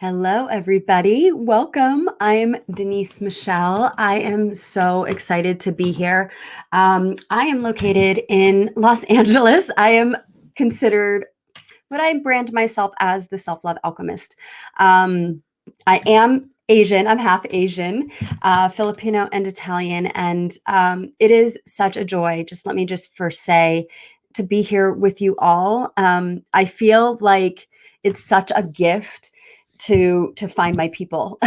Hello, everybody. Welcome. I'm Denise Michelle. I am so excited to be here. I am located in Los Angeles. I am considered what I brand myself as the self-love alchemist. I am Asian. I'm half Asian, Filipino and Italian. And it is such a joy. Let me first say to be here with you all. I feel like it's such a gift to find my people.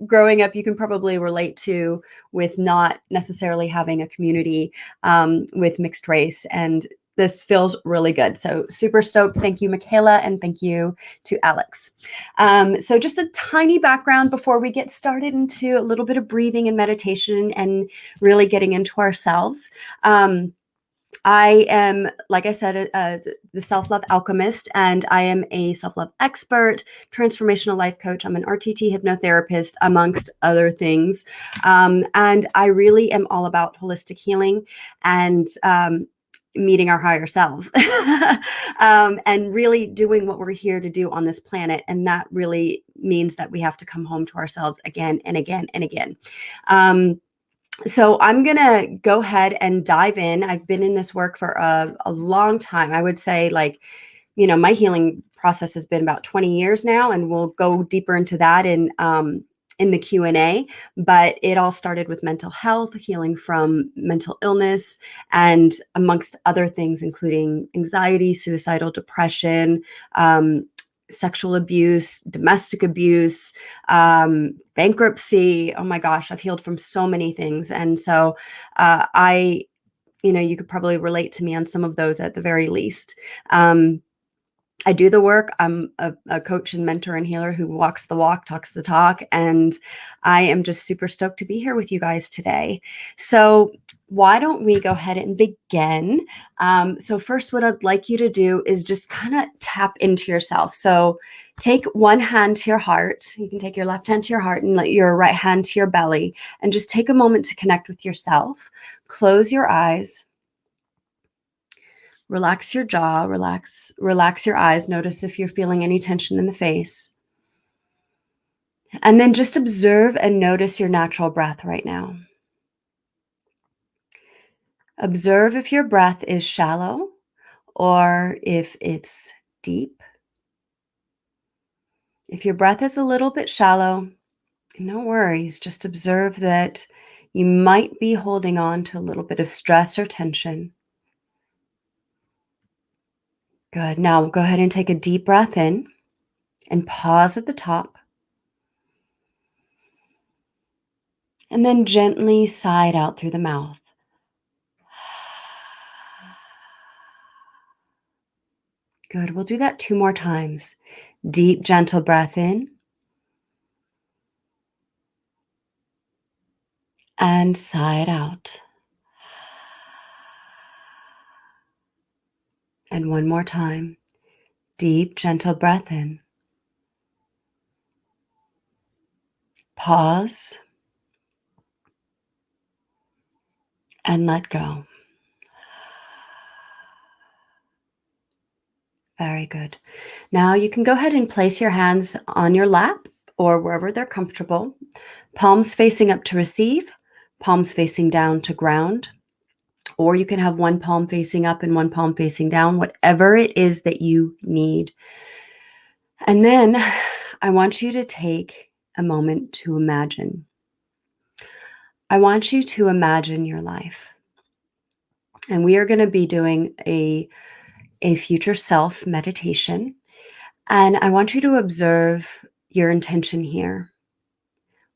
Growing up, you can probably relate to with not necessarily having a community with mixed race, and this feels really good. So super stoked. Thank you, Michaela, and thank you to Alex. So just a tiny background before we get started into a little bit of breathing and meditation and really getting into ourselves. I am, like I said, the self-love alchemist, and I am a self-love expert, transformational life coach. I'm an RTT hypnotherapist, amongst other things. And I really am all about holistic healing and meeting our higher selves and really doing what we're here to do on this planet. And that really means that we have to come home to ourselves again and again and again. So I'm going to go ahead and dive in. I've been in this work for a long time. I would say my healing process has been about 20 years now, and we'll go deeper into that in the Q&A. But it all started with mental health, healing from mental illness, and amongst other things, including anxiety, suicidal depression, sexual abuse, domestic abuse, bankruptcy. Oh my gosh, I've healed from so many things. And so you could probably relate to me on some of those at the very least. I do the work. I'm a coach and mentor and healer who walks the walk, talks the talk. And I am just super stoked to be here with you guys today. So why don't we go ahead and begin? So first, what I'd like you to do is just kind of tap into yourself. So take one hand to your heart. You can take your left hand to your heart and let your right hand to your belly, and just take a moment to connect with yourself. Close your eyes. Relax your jaw, relax your eyes. Notice if you're feeling any tension in the face. And then just observe and notice your natural breath right now. Observe if your breath is shallow or if it's deep. If your breath is a little bit shallow, no worries. Just observe that you might be holding on to a little bit of stress or tension. Good. Now go ahead and take a deep breath in and pause at the top. And then gently sigh it out through the mouth. Good. We'll do that 2 more times. Deep, gentle breath in. And sigh it out. And 1 more time. Deep, gentle breath in. Pause. And let go. Very good. Now you can go ahead and place your hands on your lap or wherever they're comfortable. Palms facing up to receive, palms facing down to ground. Or you can have one palm facing up and one palm facing down, whatever it is that you need. And then I want you to take a moment to imagine. I want you to imagine your life. And we are going to be doing a future self meditation. And I want you to observe your intention here.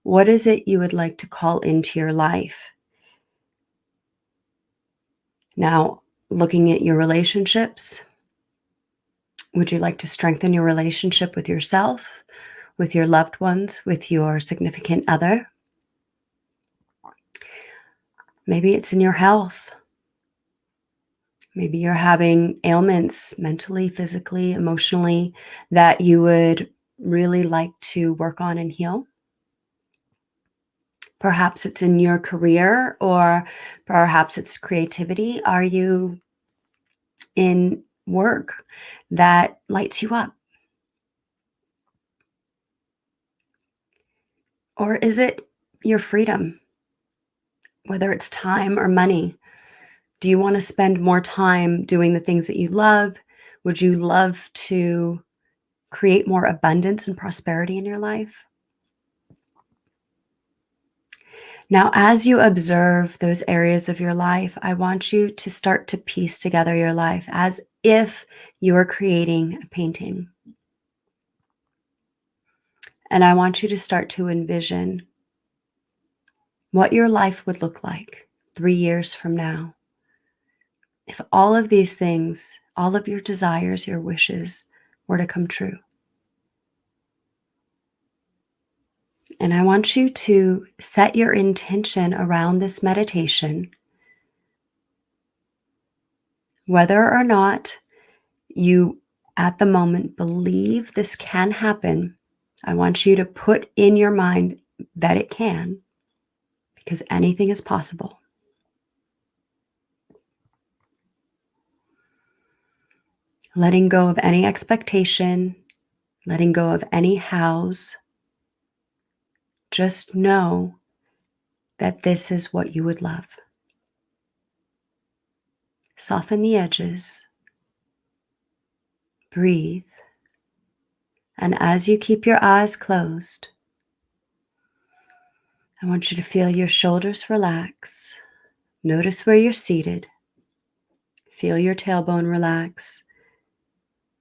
What is it you would like to call into your life? Now, looking at your relationships, would you like to strengthen your relationship with yourself, with your loved ones, with your significant other? Maybe it's in your health. Maybe you're having ailments mentally, physically, emotionally that you would really like to work on and heal. Perhaps it's in your career, or perhaps it's creativity. Are you in work that lights you up? Or is it your freedom, whether it's time or money? Do you want to spend more time doing the things that you love? Would you love to create more abundance and prosperity in your life? Now, as you observe those areas of your life, I want you to start to piece together your life as if you are creating a painting. And I want you to start to envision what your life would look like 3 years from now. If all of these things, all of your desires, your wishes were to come true. And I want you to set your intention around this meditation, whether or not you at the moment believe this can happen. I want you to put in your mind that it can, because anything is possible. Letting go of any expectation, letting go of any hows. Just know that this is what you would love. Soften the edges. Breathe. And as you keep your eyes closed, I want you to feel your shoulders relax. Notice where you're seated. Feel your tailbone relax.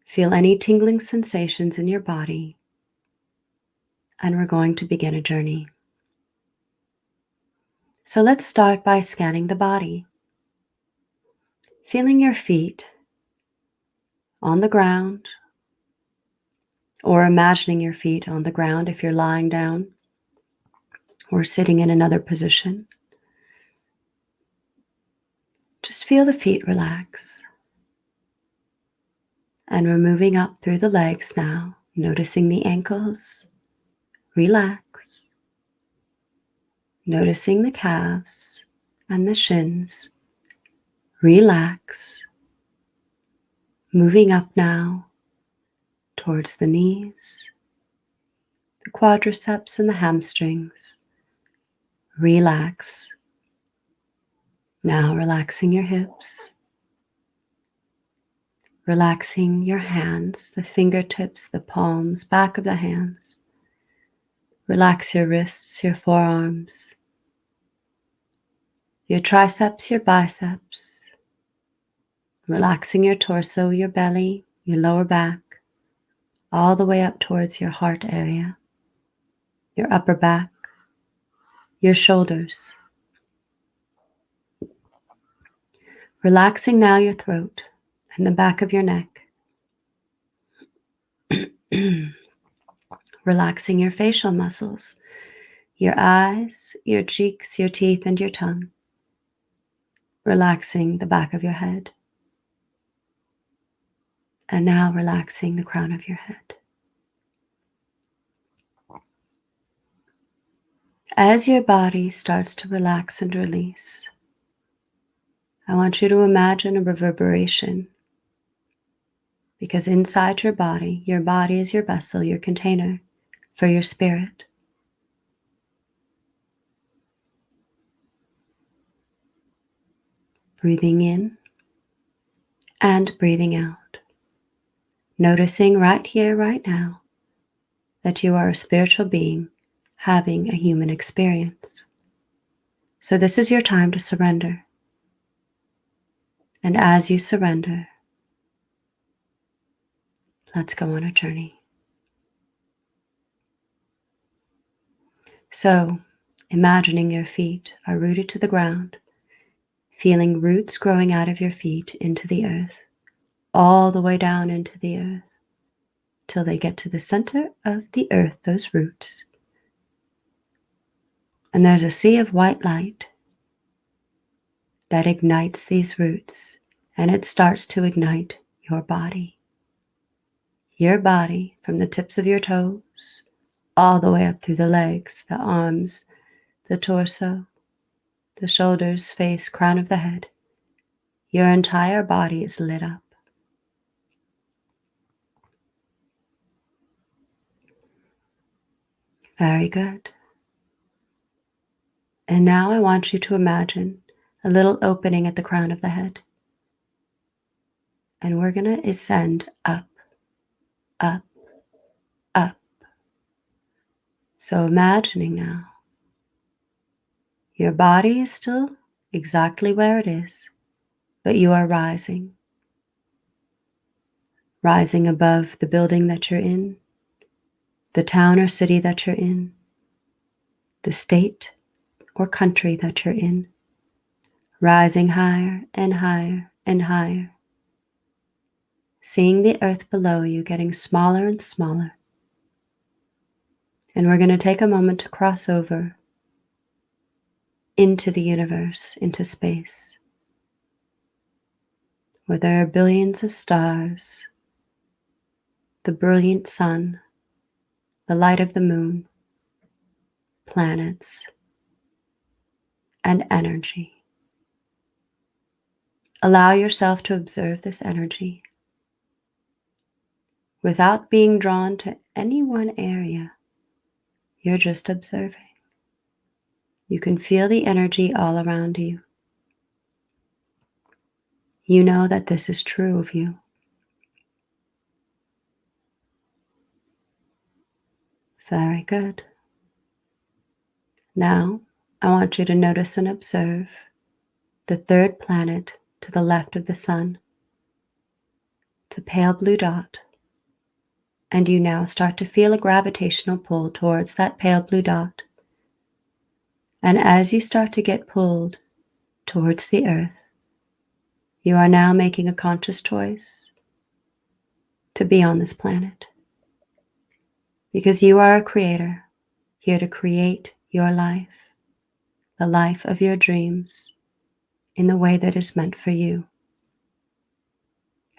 Feel any tingling sensations in your body. And we're going to begin a journey. So let's start by scanning the body. Feeling your feet on the ground, or imagining your feet on the ground if you're lying down or sitting in another position. Just feel the feet relax. And we're moving up through the legs now, noticing the ankles. Relax. Noticing the calves and the shins. Relax. Moving up now towards the knees, the quadriceps and the hamstrings. Relax. Now relaxing your hips. Relaxing your hands, the fingertips, the palms, back of the hands. Relax your wrists, your forearms, your triceps, your biceps. Relaxing your torso, your belly, your lower back, all the way up towards your heart area, your upper back, your shoulders. Relaxing now your throat and the back of your neck. Relaxing your facial muscles, your eyes, your cheeks, your teeth, and your tongue. Relaxing the back of your head. And now relaxing the crown of your head. As your body starts to relax and release, I want you to imagine a reverberation, because inside your body is your vessel, your container for your spirit. Breathing in and breathing out. Noticing right here, right now, that you are a spiritual being having a human experience. So this is your time to surrender. And as you surrender, let's go on a journey. So, imagining your feet are rooted to the ground, feeling roots growing out of your feet into the earth, all the way down into the earth, till they get to the center of the earth, those roots. And there's a sea of white light that ignites these roots, and it starts to ignite your body. Your body, from the tips of your toes, all the way up through the legs, the arms, the torso, the shoulders, face, crown of the head. Your entire body is lit up. Very good. And now I want you to imagine a little opening at the crown of the head. And we're going to ascend up, up, up. So imagining now, your body is still exactly where it is, but you are rising. Rising above the building that you're in, the town or city that you're in, the state or country that you're in. Rising higher and higher and higher. Seeing the earth below you getting smaller and smaller. And we're going to take a moment to cross over into the universe, into space, where there are billions of stars, the brilliant sun, the light of the moon, planets, and energy. Allow yourself to observe this energy without being drawn to any one area. You're just observing. You can feel the energy all around you. You know that this is true of you. Very good. Now, I want you to notice and observe the third planet to the left of the sun. It's a pale blue dot. And you now start to feel a gravitational pull towards that pale blue dot. And as you start to get pulled towards the earth, you are now making a conscious choice to be on this planet. Because you are a creator, here to create your life, the life of your dreams, in the way that is meant for you.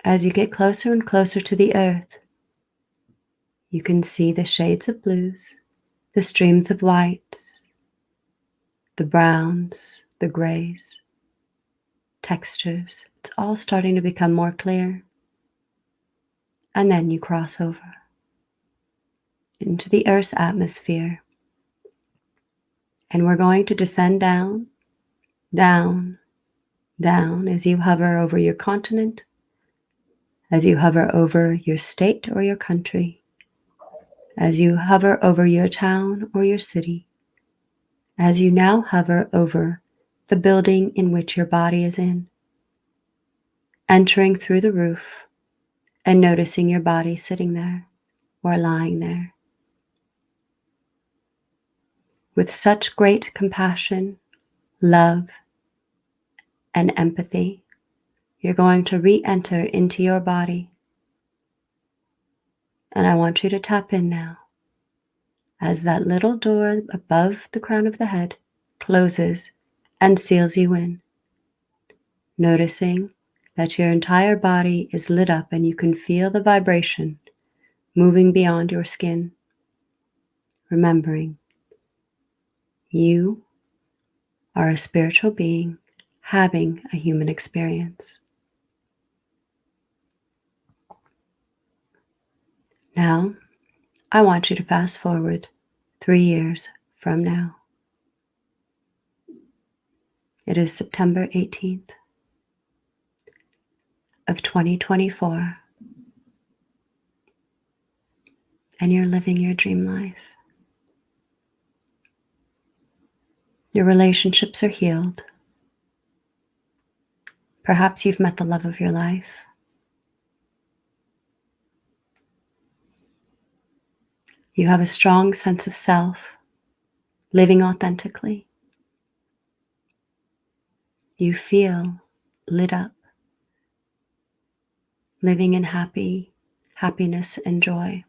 As you get closer and closer to the earth, you can see the shades of blues, the streams of whites, the browns, the grays, textures. It's all starting to become more clear. And then you cross over into the Earth's atmosphere. And we're going to descend down, down, down as you hover over your continent, as you hover over your state or your country, as you hover over your town or your city, as you now hover over the building in which your body is in, entering through the roof and noticing your body sitting there or lying there. With such great compassion, love, and empathy, you're going to re-enter into your body. And I want you to tap in now as that little door above the crown of the head closes and seals you in, noticing that your entire body is lit up and you can feel the vibration moving beyond your skin, remembering you are a spiritual being having a human experience. Now, I want you to fast forward 3 years from now. It is September 18th of 2024, and you're living your dream life. Your relationships are healed. Perhaps you've met the love of your life. You have a strong sense of self, living authentically. You feel lit up, living in happiness and joy.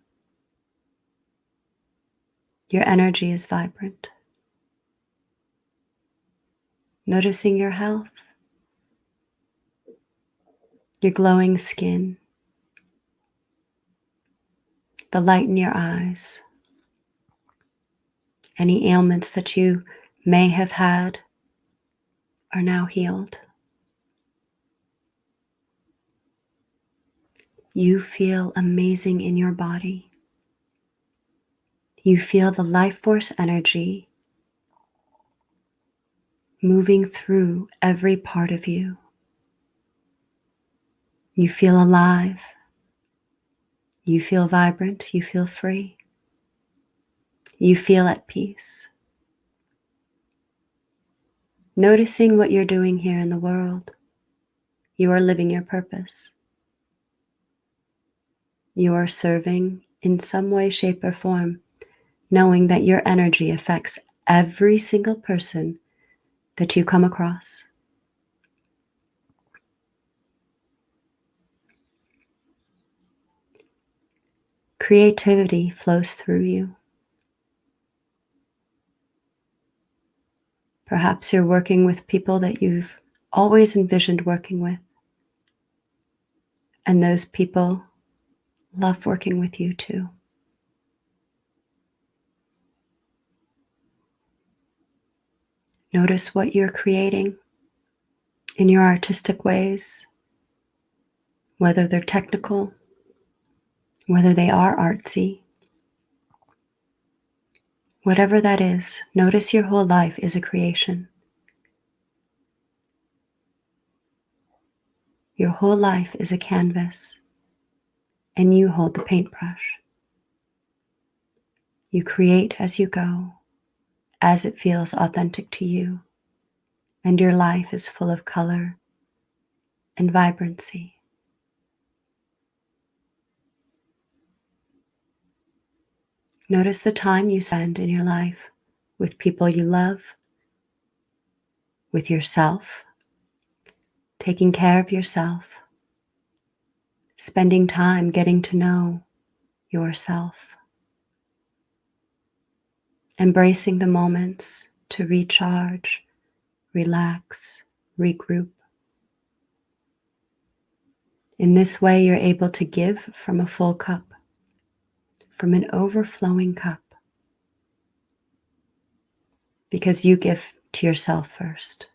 Your energy is vibrant. Noticing your health, your glowing skin, the light in your eyes. Any ailments that you may have had are now healed. You feel amazing in your body. You feel the life force energy moving through every part of you. You feel alive. You feel vibrant. You feel free. You feel at peace. Noticing what you're doing here in the world. You are living your purpose. You are serving in some way, shape, or form, knowing that your energy affects every single person that you come across. Creativity flows through you. Perhaps you're working with people that you've always envisioned working with, and those people love working with you too. Notice what you're creating in your artistic ways, whether they're technical, whether they are artsy. Whatever that is, notice your whole life is a creation. Your whole life is a canvas, and you hold the paintbrush. You create as you go, as it feels authentic to you, and your life is full of color and vibrancy. Notice the time you spend in your life with people you love, with yourself, taking care of yourself, spending time getting to know yourself, embracing the moments to recharge, relax, regroup. In this way, you're able to give from a full cup, from an overflowing cup, because you give to yourself first.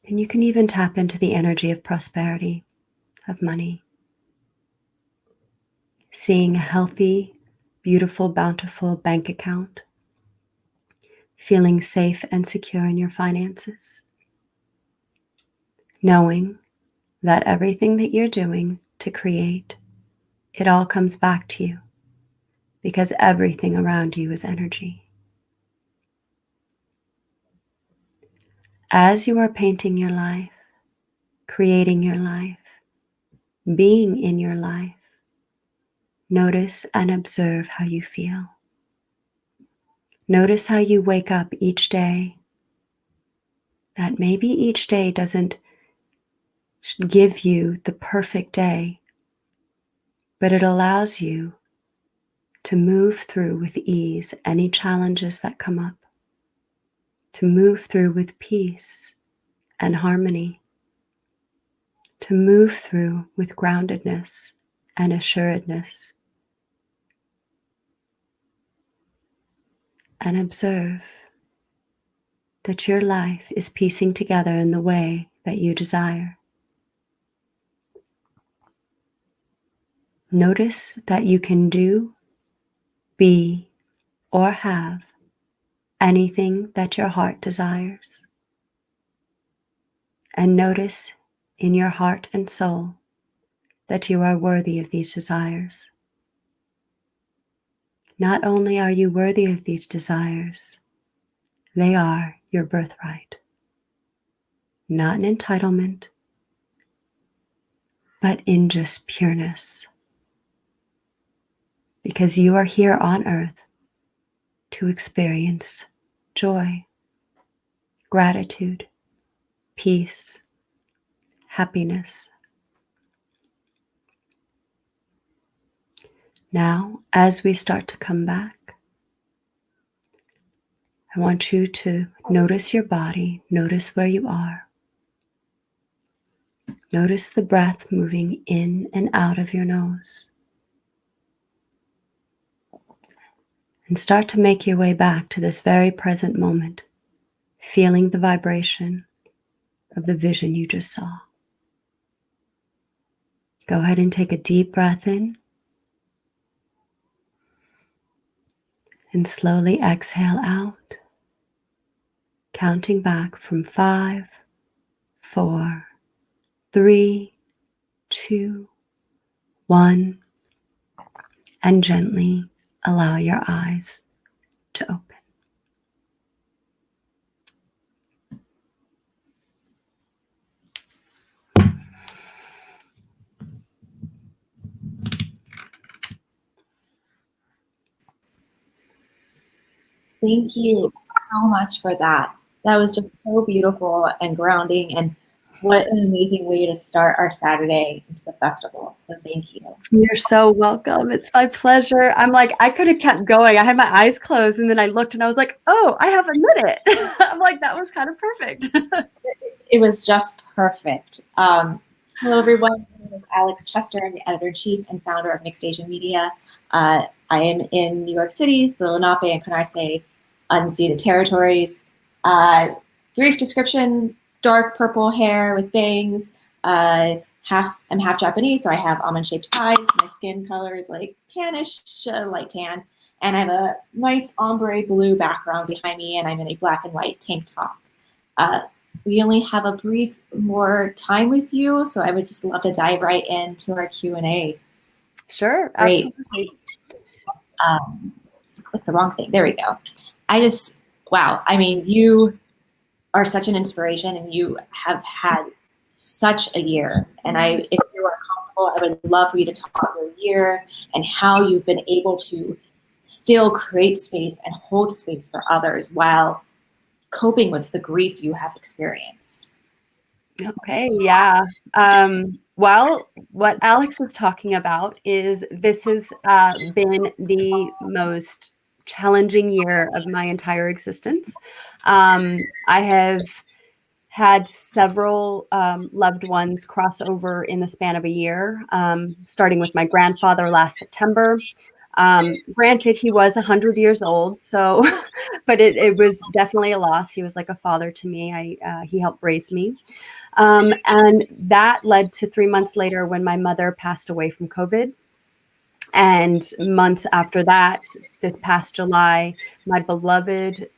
And you can even tap into the energy of prosperity, of money. Seeing a healthy, beautiful, bountiful bank account. Feeling safe and secure in your finances. Knowing that everything that you're doing to create, it all comes back to you, because everything around you is energy. As you are painting your life, creating your life, being in your life, notice and observe how you feel. Notice how you wake up each day, that maybe each day doesn't give you the perfect day, but it allows you to move through with ease any challenges that come up, to move through with peace and harmony, to move through with groundedness and assuredness. And observe that your life is piecing together in the way that you desire. Notice that you can do, be, or have anything that your heart desires. And notice in your heart and soul that you are worthy of these desires. Not only are you worthy of these desires, they are your birthright. Not an entitlement, but in just pureness. Because you are here on earth to experience joy, gratitude, peace, happiness. Now, as we start to come back, I want you to notice your body, notice where you are. Notice the breath moving in and out of your nose. And start to make your way back to this very present moment, feeling the vibration of the vision you just saw. Go ahead and take a deep breath in. And slowly exhale out, counting back from 5, 4, 3, 2, 1, and gently allow your eyes to open. Thank you so much for that. That was just so beautiful and grounding, and what an amazing way to start our Saturday into the festival. So thank you. You're so welcome. It's my pleasure. I'm like, I could have kept going. I had my eyes closed and then I looked and I was like, oh, I have a minute. I'm like, that was kind of perfect. It was just perfect. Hello, everyone. My name is Alex Chester. I'm the editor-in-chief and founder of Mixed Asian Media. I am in New York City, the Lenape and Canarsie unceded territories. Brief description: dark purple hair with bangs. I'm half Japanese, so I have almond-shaped eyes. My skin color is like tannish, light tan, and I have a nice ombre blue background behind me, and I'm in a black and white tank top. We only have a brief more time with you, so I would just love to dive right into our Q&A. Sure, Great. absolutely. Just click the wrong thing. There we go. Wow. I mean, you are such an inspiration, and you have had such a year. And if you are comfortable, I would love for you to talk about your year and how you've been able to still create space and hold space for others while coping with the grief you have experienced. Okay, yeah. Well, what Alex is talking about is this has been the most challenging year of my entire existence. I have had several loved ones cross over in the span of a year, starting with my grandfather last September. Granted, he was 100 years old, so, but it was definitely a loss. He was like a father to me. He helped raise me. And that led to 3 months later when my mother passed away from COVID. And months after that, this past July, my beloved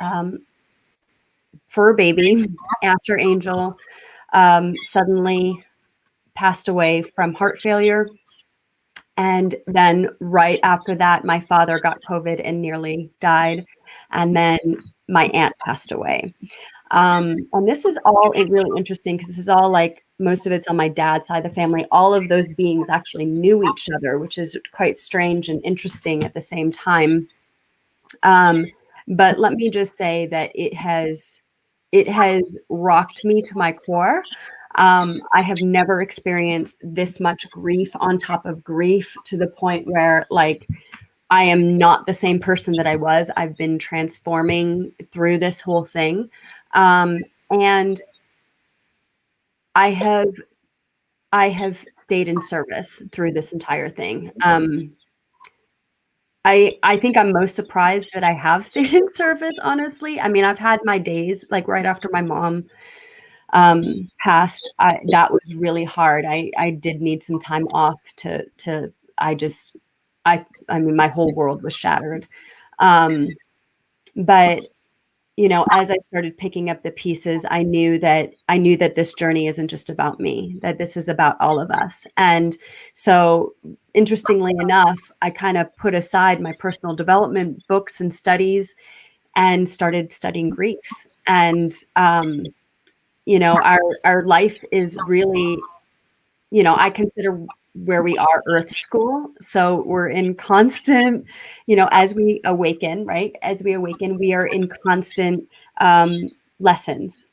fur baby, After Angel, suddenly passed away from heart failure. And then right after that, my father got COVID and nearly died. And then my aunt passed away. And this is all really interesting because this is all like most of it's on my dad's side of the family. All of those beings actually knew each other, which is quite strange and interesting at the same time. But let me just say that it has rocked me to my core. I have never experienced this much grief on top of grief to the point where like I am not the same person that I was. I've been transforming through this whole thing. And I have stayed in service through this entire thing. I think I'm most surprised that I have stayed in service, honestly. I mean, I've had my days like right after my mom passed. That was really hard. I did need some time off to I just I mean my whole world was shattered. But you know, as I started picking up the pieces, I knew that this journey isn't just about me, that this is about all of us. And so, interestingly enough, I kind of put aside my personal development books and studies and started studying grief. And you know, our life is really, you know, I consider where we are Earth school. So we're in constant, you know, as we awaken, right? As we awaken, we are in constant lessons.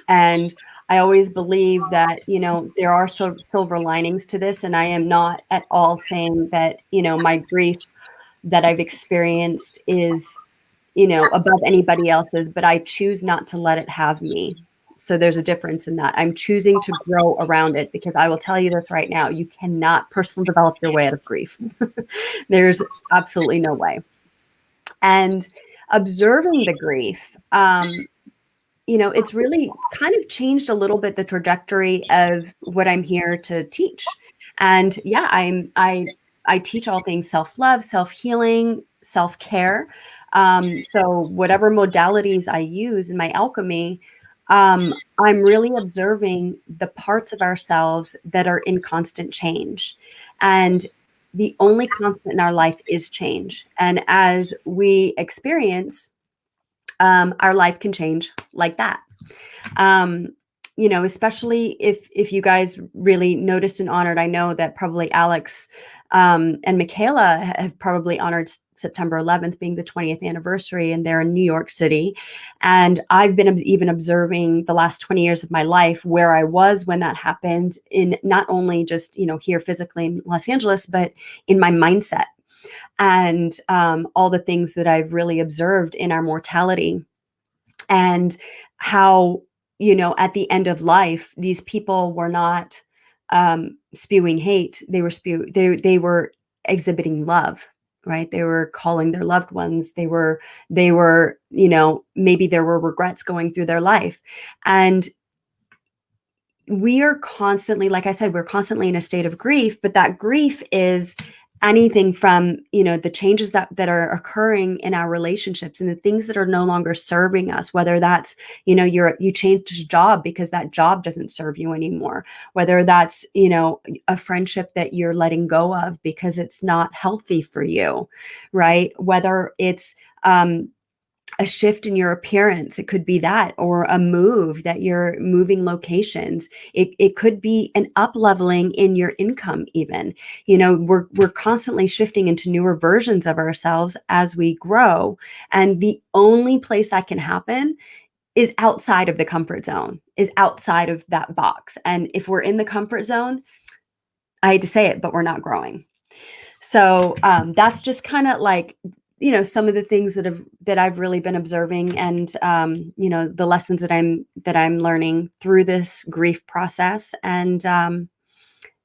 And I always believe that, you know, there are silver linings to this. And I am not at all saying that, you know, my grief that I've experienced is, you know, above anybody else's, but I choose not to let it have me. So there's a difference in that. I'm choosing to grow around it because I will tell you this right now, you cannot personally develop your way out of grief. There's absolutely no way. And observing the grief, you know, it's really kind of changed a little bit the trajectory of what I'm here to teach. And yeah, I teach all things self-love, self-healing, self-care. So whatever modalities I use in my alchemy, I'm really observing the parts of ourselves that are in constant change. And the only constant in our life is change. And as we experience, our life can change like that. um, especially if you guys really noticed and honored. I know that probably Alex and Michaela have probably honored September 11th being the 20th anniversary, and they're in New York City. And I've been even observing the last 20 years of my life where I was when that happened, in not only just, here physically in Los Angeles, but in my mindset, and all the things that I've really observed in our mortality, and how, at the end of life, these people were not spewing hate. They were exhibiting love, right? They were calling their loved ones. They were maybe there were regrets going through their life. And we are constantly, like I said, we're constantly in a state of grief, but that grief is anything from, the changes that are occurring in our relationships and the things that are no longer serving us, whether that's, you changed job because that job doesn't serve you anymore, whether that's, a friendship that you're letting go of because it's not healthy for you, right? Whether it's, a shift in your appearance. It could be that, or a move that you're moving locations. It could be an up leveling in your income even. We're constantly shifting into newer versions of ourselves as we grow. And the only place that can happen is outside of the comfort zone, is outside of that box. And if we're in the comfort zone, I hate to say it, but we're not growing. So that's just kind of like, some of the things that I've really been observing, and the lessons that I'm learning through this grief process. And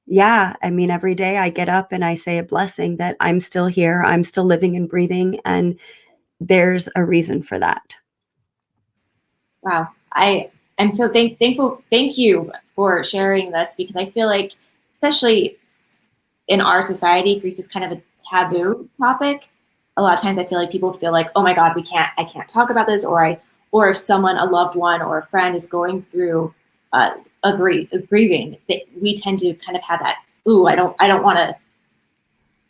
yeah, I mean, every day I get up and I say a blessing that I'm still here, I'm still living and breathing, and there's a reason for that. Wow. I am so thankful. Thank you for sharing this, because I feel like, especially in our society, grief is kind of a taboo topic. A lot of times I feel like people feel like, oh my God, I can't talk about this, or if someone, a loved one or a friend is going through a grieving, that we tend to kind of have that, ooh, I don't want to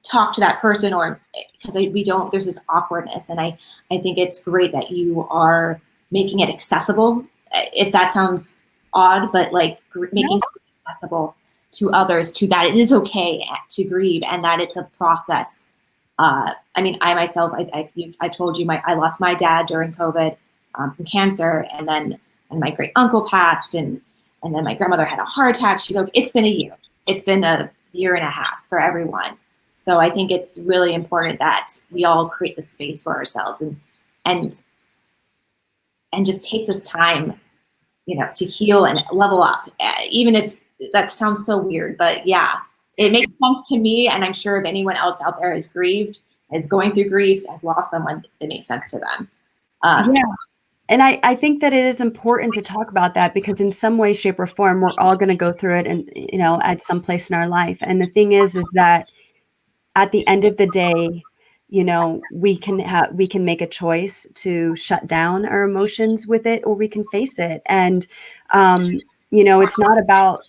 talk to that person, or because we don't, there's this awkwardness. And I think it's great that you are making it accessible, if that sounds odd, but like making it accessible to others, to that it is okay to grieve, and that it's a process. I mean, I myself, I told you, I lost my dad during COVID from cancer, and my great uncle passed, and then my grandmother had a heart attack. She's okay. It's been a year. It's been a year and a half for everyone. So I think it's really important that we all create the space for ourselves, and just take this time, to heal and level up, even if that sounds so weird. But yeah, it makes sense to me, and I'm sure if anyone else out there has grieved, is going through grief, has lost someone, it makes sense to them. Yeah. And I think that it is important to talk about that, because in some way, shape, or form, we're all going to go through it, and at some place in our life. And the thing is that at the end of the day, we can make a choice to shut down our emotions with it, or we can face it. And it's not about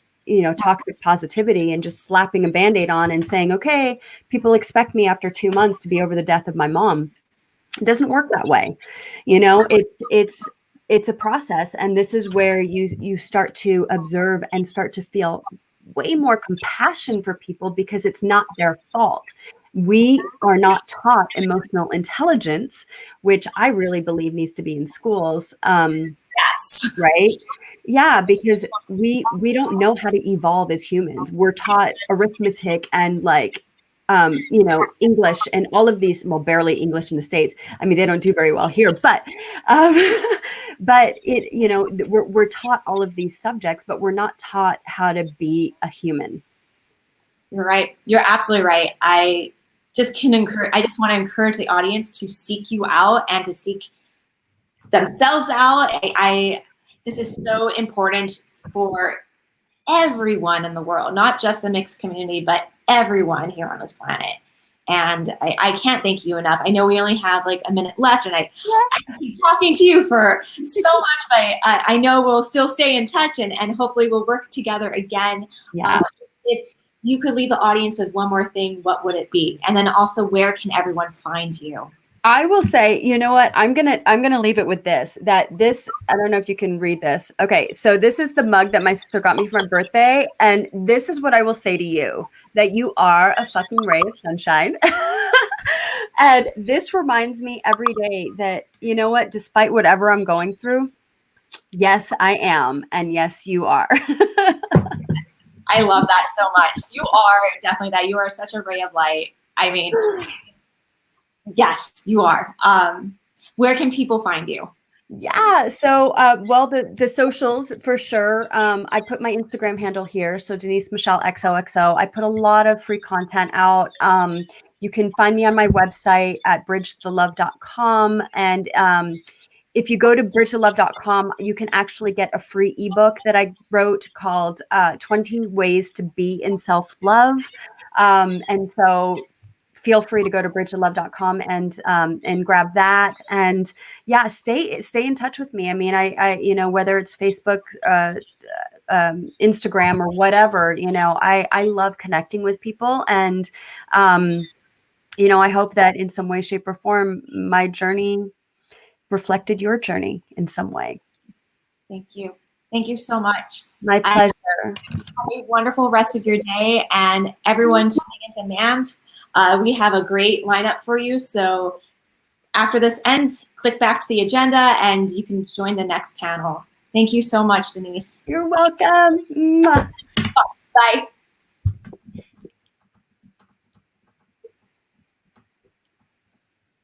toxic positivity and just slapping a band-aid on and saying, okay, people expect me after 2 months to be over the death of my mom. It doesn't work that way. It's a process, and this is where you start to observe and start to feel way more compassion for people, because it's not their fault. We are not taught emotional intelligence, which I really believe needs to be in schools. Yes. Right? Yeah, because we don't know how to evolve as humans. We're taught arithmetic and English and all of these, well, barely English in the States. I mean, they don't do very well here, but um, we're taught all of these subjects, but we're not taught how to be a human. You're right. You're absolutely right. I just want to encourage the audience to seek you out and to seek themselves out. This is so important for everyone in the world, not just the mixed community, but everyone here on this planet. And I can't thank you enough. I know we only have like a minute left, and I keep talking to you for so much, but I know we'll still stay in touch, and hopefully we'll work together again. Yeah. If you could leave the audience with one more thing, what would it be? And then also, where can everyone find you? I will say, you know what? I'm gonna leave it with this. That this, I don't know if you can read this. Okay, so this is the mug that my sister got me for my birthday, and this is what I will say to you: that you are a fucking ray of sunshine. And this reminds me every day that, you know what, despite whatever I'm going through, yes, I am, and yes, you are. I love that so much. You are definitely that. You are such a ray of light. I mean, yes, you are. Where can people find you? Yeah. So, well, the socials for sure. I put my Instagram handle here. So Denise Michelle XOXO. I put a lot of free content out. You can find me on my website at bridgethelove.com. And if you go to bridgethelove.com, you can actually get a free ebook that I wrote called 20 Ways to Be in Self-Love. And so feel free to go to bridgethelove.com and grab that. And yeah, stay in touch with me. I mean, I you know, whether it's Facebook, Instagram, or whatever, you know, I love connecting with people. And you know, I hope that in some way, shape, or form, my journey reflected your journey in some way. Thank you. Thank you so much. My Have pleasure. a wonderful rest of your day, and everyone tuning into NAMF. We have a great lineup for you. So after this ends, click back to the agenda and you can join the next panel. Thank you so much, Denise. You're welcome. Mwah. Bye.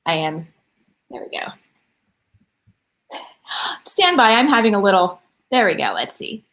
I am. There we go. Stand by. I'm having a little. There we go. Let's see.